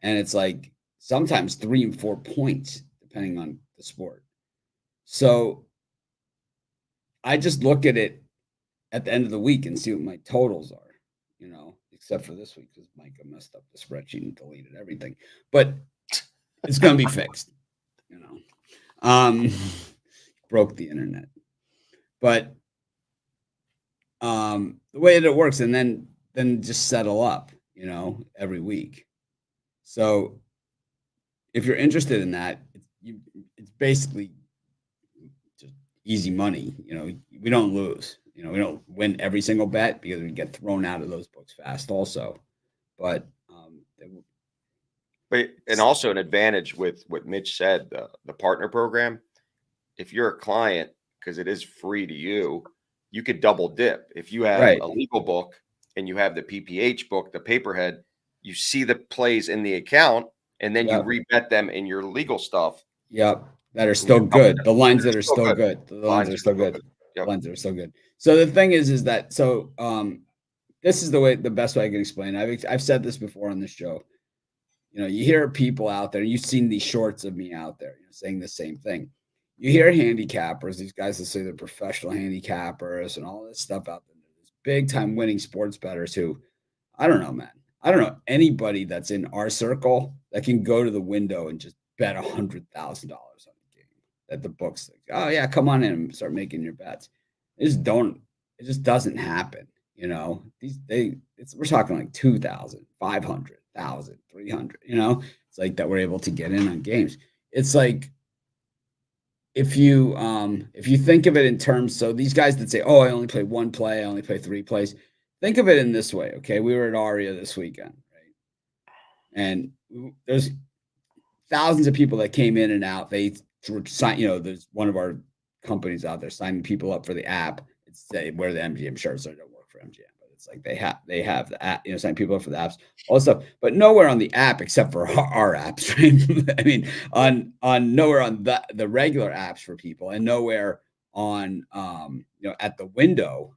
it's like sometimes 3 and 4 points, depending on the sport. So I just look at it at the end of the week and see what my totals are, except for this week because Micah messed up the spreadsheet and deleted everything. But it's going to be fixed, broke the internet. But the way that it works, and then just settle up, every week. So if you're interested in that, it's basically just easy money. We don't lose. We don't win every single bet because we get thrown out of those books fast also. But and also an advantage with what Mitch said, the partner program, if you're a client, because it is free to you, you could double dip. If you have a legal book and you have the PPH book, the paperhead, you see the plays in the account and then you rebet them in your legal stuff. Yep. That are still good. The lines that are still good. The lines are still good. The lines are still good. So the thing is that, so this is the best way I can explain it. I've said this before on this show. You hear people out there, you've seen these shorts of me out there, saying the same thing. You hear handicappers, these guys that say they're professional handicappers and all this stuff out there. There's big time winning sports bettors who, I don't know, man. I don't know anybody that's in our circle that can go to the window and just bet $100,000 on a game that the books like, oh yeah, come on in and start making your bets. It just doesn't happen. We're talking like 2,000, 500,000, 300, it's like that we're able to get in on games. It's like, if you think of it in terms, so these guys that say, "Oh, I only play one play, I only play 3 plays," think of it in this way, okay? We were at Aria this weekend, right? And there's thousands of people that came in and out. They were there's one of our companies out there signing people up for the app. It's they wear the MGM shirts, so I don't work for MGM, but it's like they have the app, signing people up for the apps, all this stuff, but nowhere on the app except for our apps, right? I mean, on nowhere on the regular apps for people, and nowhere on at the window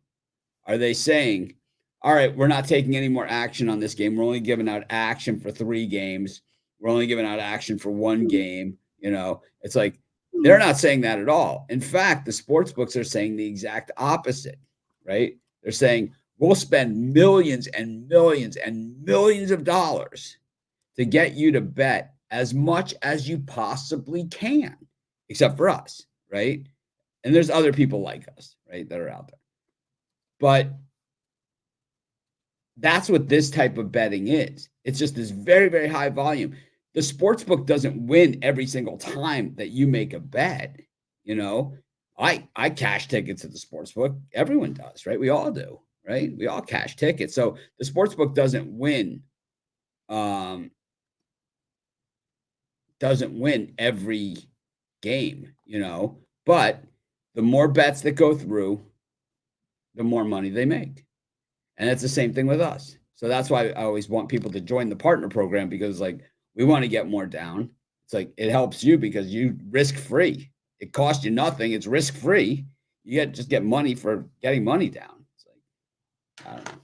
are they saying, all right, we're not taking any more action on this game. We're only giving out action for 3 games. We're only giving out action for 1 game. It's like they're not saying that at all. In fact, the sports books are saying the exact opposite, right? They're saying we'll spend millions and millions and millions of dollars to get you to bet as much as you possibly can, except for us, right? And there's other people like us, right, that are out there. But that's what this type of betting is. It's just this very, very high volume. The sports book doesn't win every single time that you make a bet. I cash tickets at the sports book. Everyone does, right? We all do, right? We all cash tickets. So the sports book doesn't win every game, but the more bets that go through, the more money they make. And it's the same thing with us. So that's why I always want people to join the partner program, because we want to get more down. It's like it helps you because you risk free. It costs you nothing. It's risk free. You just get money for getting money down. It's like, I don't know.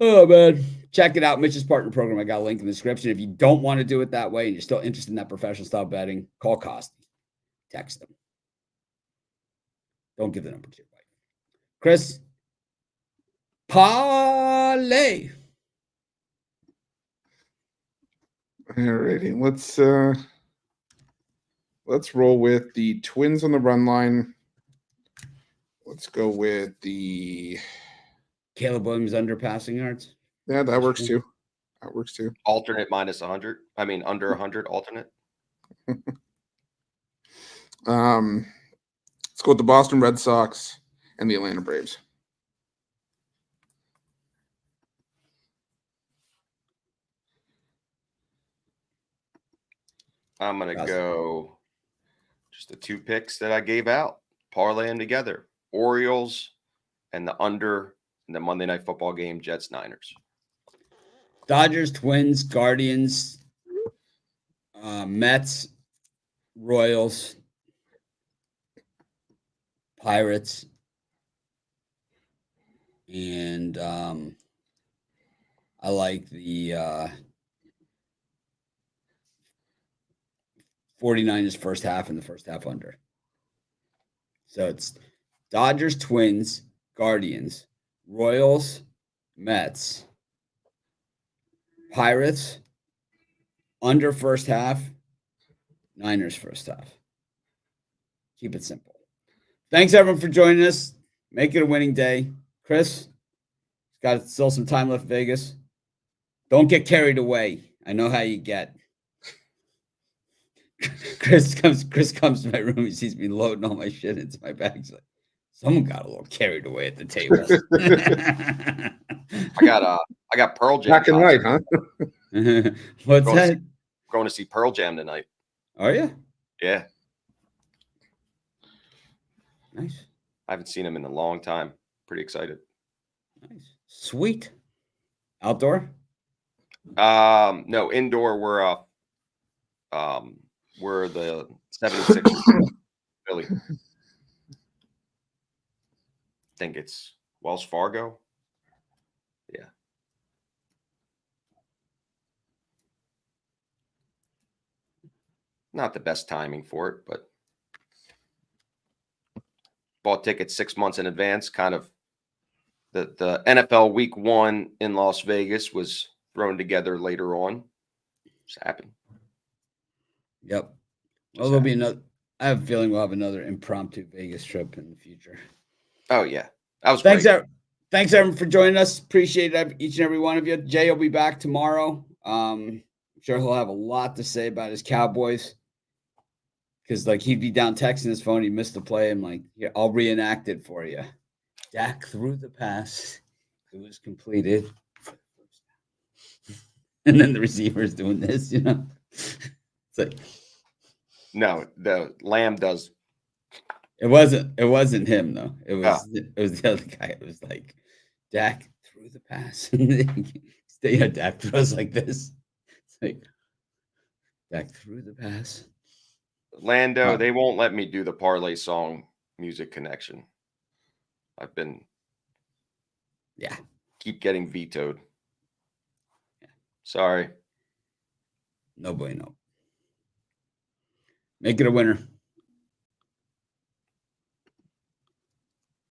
Oh man, check it out. Mitch's partner program. I got a link in the description. If you don't want to do it that way and you're still interested in that professional style betting, call Costi. Text them. Don't give the number to your wife. Chris, parlay. Alrighty, let's roll with the Twins on the run line. Let's go with the Caleb Williams under passing yards. Yeah, that works too. Alternate minus 100. I mean, under 100 alternate. Let's go with the Boston Red Sox and the Atlanta Braves. I'm going to go just the 2 picks that I gave out, parlay them together. Orioles and the under in the Monday Night Football game, Jets-Niners. Dodgers, Twins, Guardians, Mets, Royals, Pirates, and I like the 49ers first half and the first half under. So it's Dodgers, Twins, Guardians, Royals, Mets, Pirates, under first half, Niners first half. Keep it simple. Thanks, everyone, for joining us. Make it a winning day. Chris, got still some time left in Vegas. Don't get carried away. I know how you get. Chris comes to my room. He sees me loading all my shit into my bag. He's like, someone got a little carried away at the table. I got Pearl Jam. Black and white, huh? What's that? Going to see Pearl Jam tonight. Are you? Yeah. Nice. I haven't seen him in a long time. Pretty excited. Nice. Sweet. Outdoor? No, indoor. We're the 76ers. Philly. I think it's Wells Fargo. Yeah. Not the best timing for it, but bought tickets 6 months in advance. Kind of the NFL Week 1 in Las Vegas was thrown together later on. Just happened. Yep. Well, there'll be another. I have a feeling we'll have another impromptu Vegas trip in the future. Oh yeah, that was thanks. great. Thanks everyone for joining us. Appreciate each and every one of you. Jay will be back tomorrow. I'm sure he'll have a lot to say about his Cowboys. because like he'd be down texting his phone, he missed the play. I'm like, yeah, I'll reenact it for you. Dak threw the pass. It was completed. And then the receiver's doing this, you know. It's like No, the Lamb does. it wasn't him though. It was Oh. it was the other guy. It was like Dak threw the pass. Dak throws like this. It's like Dak threw the pass. Lando, they won't let me do the parlay song music connection. I've been keep getting vetoed. Yeah. Sorry. No bueno. Make it a winner.